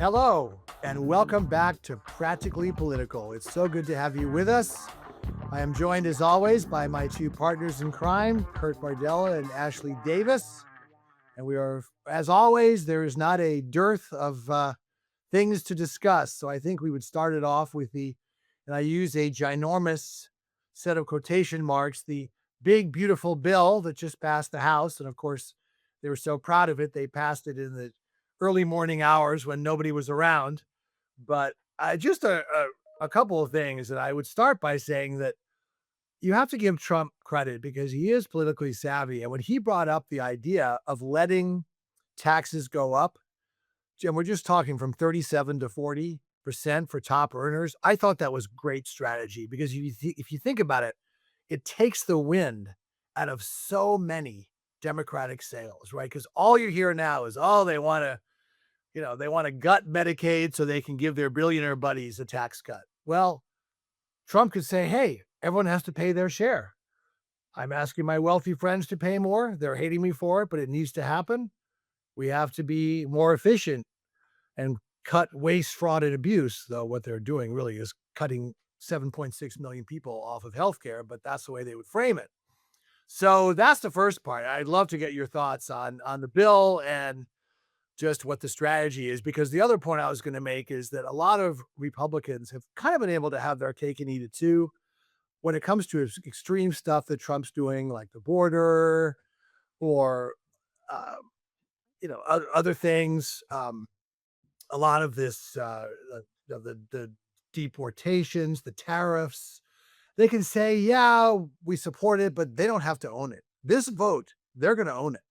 Hello, and welcome back to Practically Political. It's so good to have you with us. I am joined, as always, by my two partners in crime, Kurt Bardella and Ashley Davis. And we are, as always, there is not a dearth of things to discuss. So I think we would start it off with and I use a ginormous set of quotation marks, the big, beautiful bill that just passed the House. And of course, they were so proud of it, they passed it in the early morning hours when nobody was around. But just a couple of things. And I would start by saying that you have to give Trump credit because he is politically savvy. And when he brought up the idea of letting taxes go up, and we're just talking from 37 to 40% for top earners, I thought that was great strategy because if you think about it, it takes the wind out of so many Democratic sails, right? Because all you hear now is, oh, they want to gut Medicaid so they can give their billionaire buddies a tax cut. Well, Trump could say, hey, everyone has to pay their share. I'm asking my wealthy friends to pay more. They're hating me for it, but it needs to happen. We have to be more efficient and cut waste, fraud, and abuse, though what they're doing really is cutting 7.6 million people off of healthcare, but that's the way they would frame it. So that's the first part. I'd love to get your thoughts on the bill and just what the strategy is, because the other point I was going to make is that a lot of Republicans have kind of been able to have their cake and eat it too when it comes to extreme stuff that Trump's doing, like the border or uh, other things. A lot of this, the deportations, the tariffs. They can say, yeah, we support it, but they don't have to own it. This vote, they're going to own it.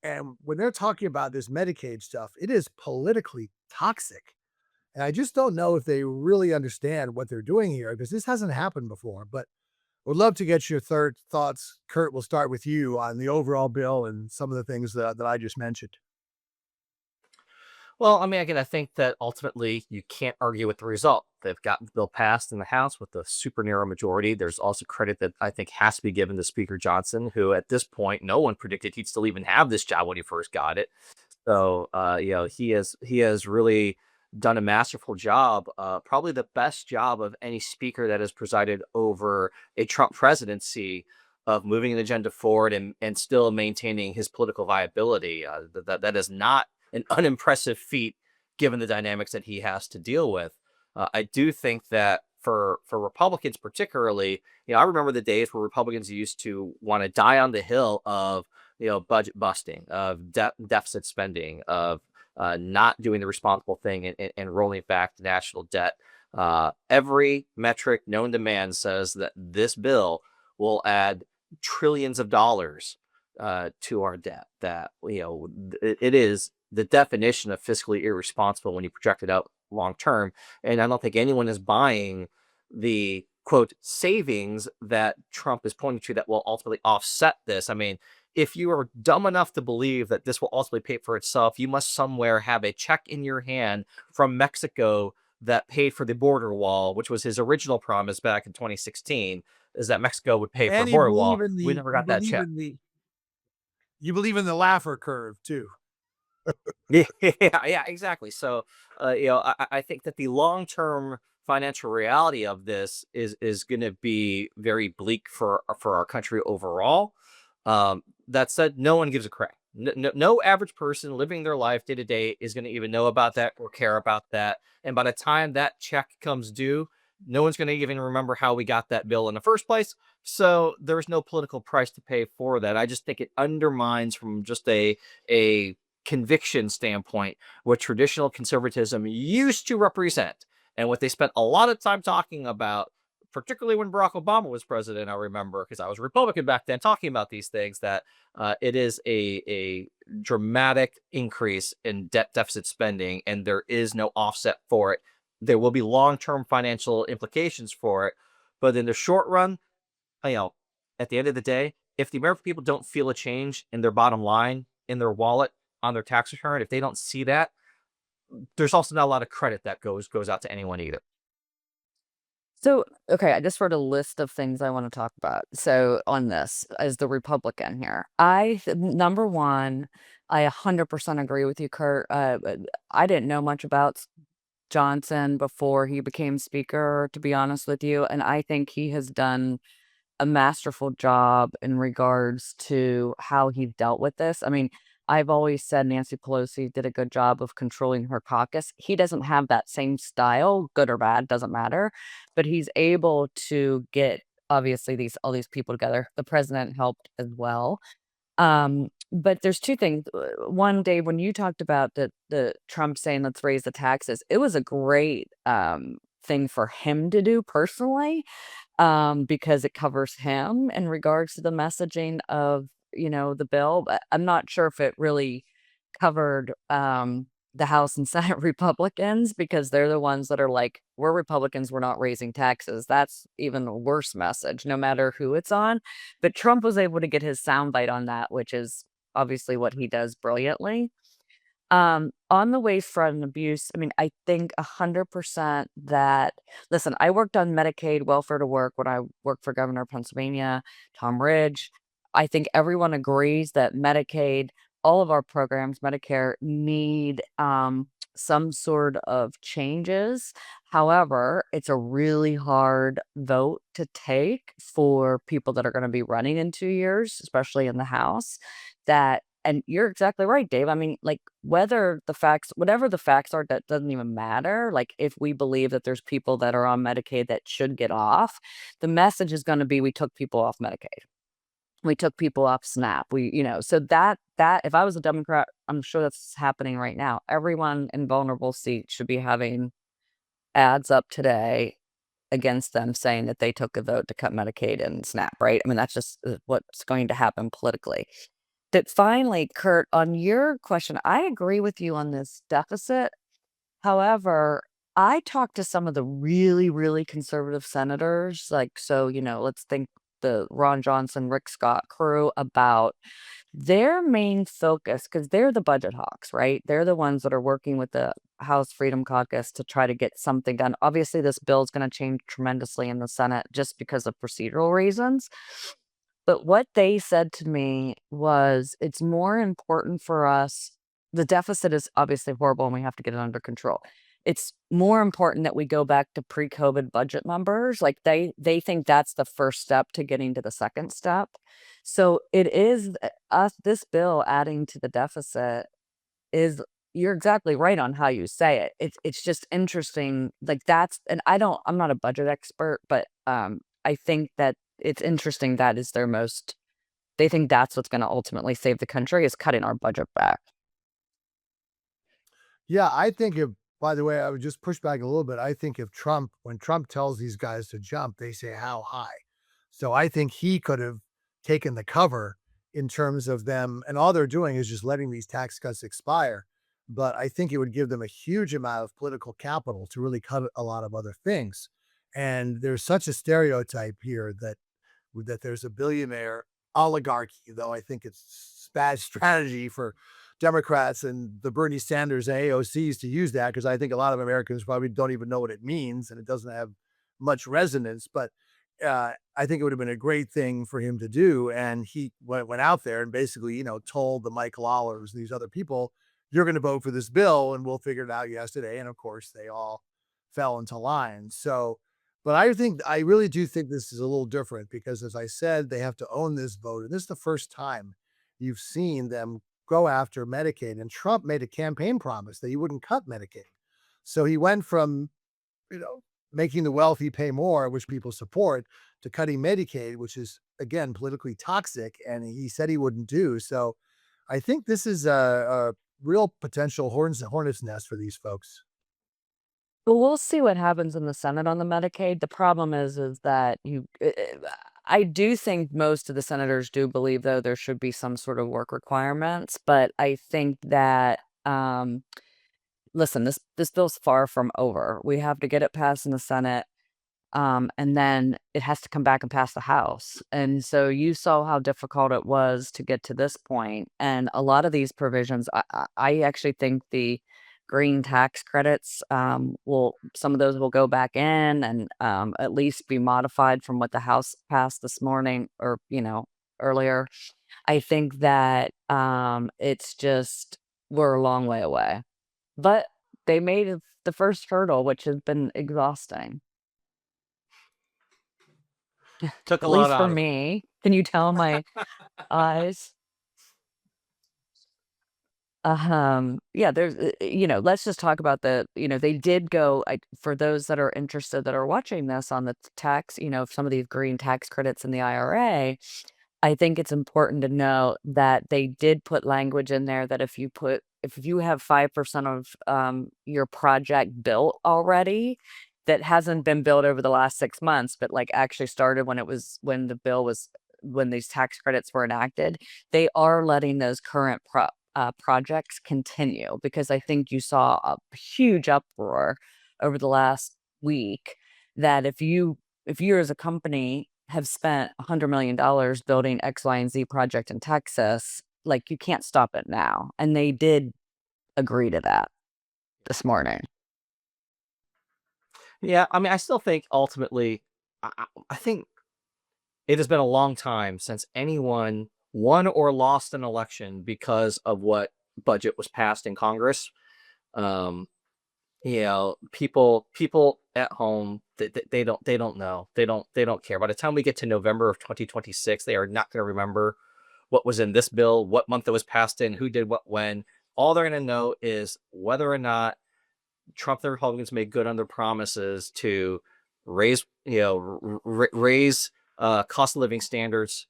And when they're talking about this Medicaid stuff, it is politically toxic. And I just don't know if they really understand what they're doing here because this hasn't happened before. But would love to get your third thoughts. Kurt, we'll start with you on the overall bill and some of the things that I just mentioned. Well, I mean, again, I think that ultimately you can't argue with the result. They've gotten the bill passed in the House with a super narrow majority. There's also credit that I think has to be given to Speaker Johnson, who at this point no one predicted he'd still even have this job when he first got it. So, he has really done a masterful job, probably the best job of any speaker that has presided over a Trump presidency of moving an agenda forward and still maintaining his political viability. That is not an unimpressive feat given the dynamics that he has to deal with. I do think that for Republicans particularly, I remember the days where Republicans used to want to die on the hill of budget busting, of deficit spending, of not doing the responsible thing and rolling back the national debt. Every metric known to man says that this bill will add trillions of dollars to our debt. That it is the definition of fiscally irresponsible when you project it out long term. And I don't think anyone is buying the quote savings that Trump is pointing to that will ultimately offset this. I mean, if you are dumb enough to believe that this will ultimately pay for itself, you must somewhere have a check in your hand from Mexico that paid for the border wall, which was his original promise back in 2016, is that Mexico would pay for a And you border believe wall. in We the never got that check. you believe in the Laffer curve too. Yeah, yeah, exactly. So, I think that the long term financial reality of this is going to be very bleak for our country overall. That said, no one gives a crap. No average person living their life day to day is going to even know about that or care about that. And by the time that check comes due, no one's going to even remember how we got that bill in the first place. So there's no political price to pay for that. I just think it undermines from just a conviction standpoint what traditional conservatism used to represent and what they spent a lot of time talking about, particularly when Barack Obama was president. I remember because I was a Republican back then talking about these things that it is a dramatic increase in debt deficit spending and there is no offset for it. There will be long-term financial implications for it, but in the short run, you know, at the end of the day, if the American people don't feel a change in their bottom line, in their wallet, on their tax return, if they don't see that, there's also not a lot of credit that goes out to anyone either. So, okay, I just wrote a list of things I want to talk about. So, on this, as the Republican here, number one, I 100% agree with you, Kurt. I didn't know much about Johnson before he became speaker, to be honest with you, and I think he has done a masterful job in regards to how he dealt with this. I mean, I've always said Nancy Pelosi did a good job of controlling her caucus. He doesn't have that same style, good or bad, doesn't matter, but he's able to get obviously all these people together. The president helped as well. But there's two things. One, Dave, when you talked about the Trump saying let's raise the taxes, it was a great thing for him to do personally, because it covers him in regards to the messaging of, the bill. But I'm not sure if it really covered the House and Senate Republicans, because they're the ones that are like, we're Republicans, we're not raising taxes. That's even a worse message, no matter who it's on. But Trump was able to get his soundbite on that, which is obviously what he does brilliantly. On the waste, fraud, and abuse, I mean, I think 100% that, listen, I worked on Medicaid welfare to work when I worked for Governor of Pennsylvania, Tom Ridge. I think everyone agrees that Medicaid, all of our programs, Medicare, need some sort of changes. However, it's a really hard vote to take for people that are going to be running in 2 years, especially in the House. And you're exactly right, Dave. I mean, like, whatever the facts are, that doesn't even matter. Like, if we believe that there's people that are on Medicaid that should get off, the message is going to be we took people off Medicaid. We took people off SNAP. So that if I was a Democrat, I'm sure that's happening right now. Everyone in vulnerable seats should be having ads up today against them saying that they took a vote to cut Medicaid and SNAP, right? I mean, that's just what's going to happen politically. That finally, Kurt, on your question, I agree with you on this deficit. However, I talked to some of the really, really conservative senators, like, so, let's think the Ron Johnson, Rick Scott crew, about their main focus, because they're the budget hawks, right? They're the ones that are working with the House Freedom Caucus to try to get something done. Obviously, this bill is going to change tremendously in the Senate just because of procedural reasons. But what they said to me was, it's more important for us. The deficit is obviously horrible and we have to get it under control. It's more important that we go back to pre-COVID budget numbers. Like, they think that's the first step to getting to the second step. So it is this bill adding to the deficit is, you're exactly right on how you say it. It's just interesting. Like, and I'm not a budget expert, but I think that it's interesting that is they think that's what's going to ultimately save the country, is cutting our budget back. Yeah, I think if, by the way, I would just push back a little bit. I think if when Trump tells these guys to jump, they say, how high? So I think he could have taken the cover in terms of them. And all they're doing is just letting these tax cuts expire. But I think it would give them a huge amount of political capital to really cut a lot of other things. And there's such a stereotype here that there's a billionaire oligarchy, though I think it's bad strategy for Democrats and the Bernie Sanders and AOCs to use that, because I think a lot of Americans probably don't even know what it means and it doesn't have much resonance. But I think it would have been a great thing for him to do. And he went out there and basically, told the Mike Lawlers, these other people, you're going to vote for this bill and we'll figure it out yesterday. And of course, they all fell into line. So, but I really do think this is a little different because, as I said, they have to own this vote. And this is the first time you've seen them go after Medicaid. And Trump made a campaign promise that he wouldn't cut Medicaid. So he went from, making the wealthy pay more, which people support, to cutting Medicaid, which is, again, politically toxic. And he said he wouldn't do. So I think this is a real potential hornet's nest for these folks. But we'll see what happens in the Senate on the Medicaid. The problem is that I do think most of the senators do believe, though, there should be some sort of work requirements. But I think that, listen, this bill's far from over. We have to get it passed in the Senate. And then it has to come back and pass the House. And so you saw how difficult it was to get to this point. And a lot of these provisions, I actually think the green tax credits, some of those will go back in and at least be modified from what the House passed this morning or, earlier. I think that it's just we're a long way away. But they made the first hurdle, which has been exhausting. Took a At lot least for out of them. me. Can you tell my eyes? Yeah, there's, let's just talk about they did go, for those that are interested that are watching this on the tax, some of these green tax credits in the IRA, I think it's important to know that they did put language in there that if you have 5% of your project built already, that hasn't been built over the last 6 months, but like actually started when the bill was when these tax credits were enacted, they are letting those current projects continue because I think you saw a huge uproar over the last week that if you as a company have spent $100 million building X, Y, and Z project in Texas, like you can't stop it now. And they did agree to that this morning. Yeah, I mean, I still think ultimately, I think it has been a long time since anyone won or lost an election because of what budget was passed in Congress. Um, people at home, they don't know, they don't care. By the time we get to November of 2026, they are not going to remember what was in this bill, what month it was passed in, who did what when. All they're going to know is whether or not Trump and the Republicans made good on their promises to raise, raise cost of living standards,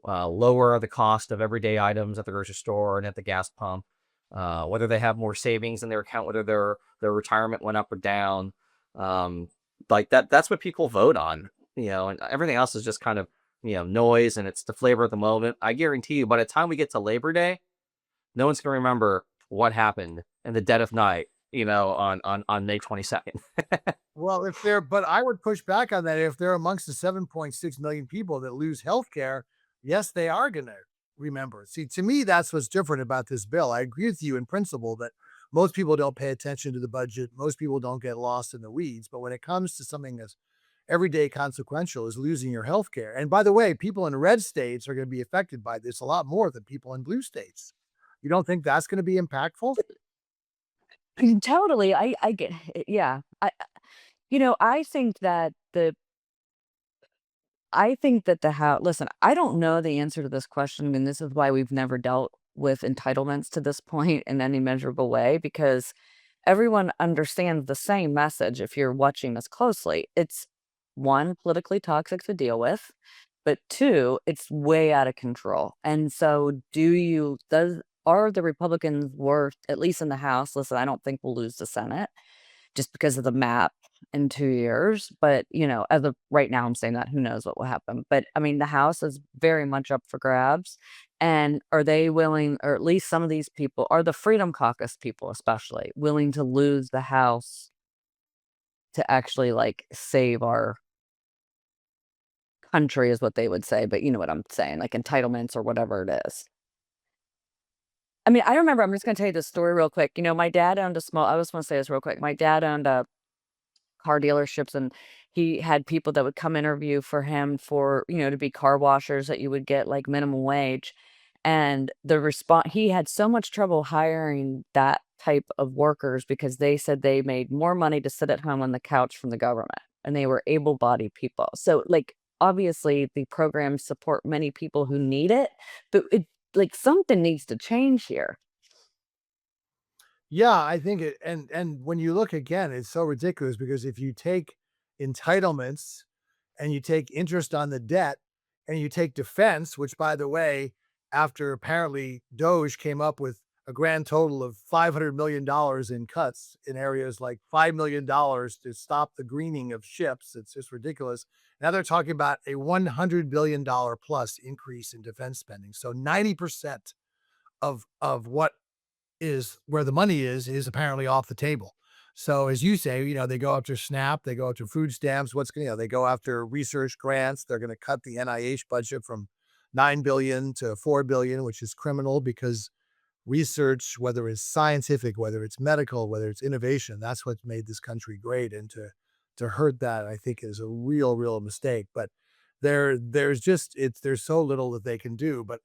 lower the cost of everyday items at the grocery store and at the gas pump, whether they have more savings in their account, whether their retirement went up or down. Like that's what people vote on, and everything else is just kind of, noise, and it's the flavor of the moment. I guarantee you, by the time we get to Labor Day, no one's going to remember what happened in the dead of night, on May 22nd. Well, but I would push back on that. If they're amongst the 7.6 million people that lose health care, yes, they are going to remember. See, to me, that's what's different about this bill. I agree with you in principle that most people don't pay attention to the budget. Most people don't get lost in the weeds. But when it comes to something as everyday consequential as losing your health care, and by the way, people in red states are going to be affected by this a lot more than people in blue states. You don't think that's going to be impactful? Totally. I get, yeah. I think that the house, listen, I don't know the answer to this question, and this is why we've never dealt with entitlements to this point in any measurable way, because everyone understands the same message if you're watching this closely. It's one, politically toxic to deal with, but two, it's way out of control. And so are the Republicans worth, at least in the House? Listen, I don't think we'll lose the Senate just because of the map in 2 years. But, as of right now, I'm saying that who knows what will happen. But I mean, the House is very much up for grabs. And are they willing, or at least some of these people, are the Freedom Caucus people especially willing to lose the House to actually like save our country, is what they would say. But you know what I'm saying, like entitlements or whatever it is. I mean, I remember, I'm just going to tell you this story real quick. My dad owned I just want to say this real quick. My dad owned a car dealerships, and he had people that would come interview for him for, to be car washers that you would get like minimum wage. And the response, he had so much trouble hiring that type of workers because they said they made more money to sit at home on the couch from the government, and they were able-bodied people. So like obviously the programs support many people who need it, but like something needs to change here. Yeah, I think it, and when you look again, it's so ridiculous because if you take entitlements and you take interest on the debt and you take defense, which by the way, after apparently Doge came up with a grand total of $500 million in cuts in areas like $5 million to stop the greening of ships. It's just ridiculous. Now they're talking about a $100 billion plus increase in defense spending. So 90% of what is where the money is apparently off the table. So as you say, they go after SNAP, they go after food stamps. They go after research grants. They're going to cut the NIH budget from 9 billion to 4 billion, which is criminal because research, whether it's scientific, whether it's medical, whether it's innovation, that's what's made this country great. And to hurt that, I think is a real mistake. But there's so little that they can do. But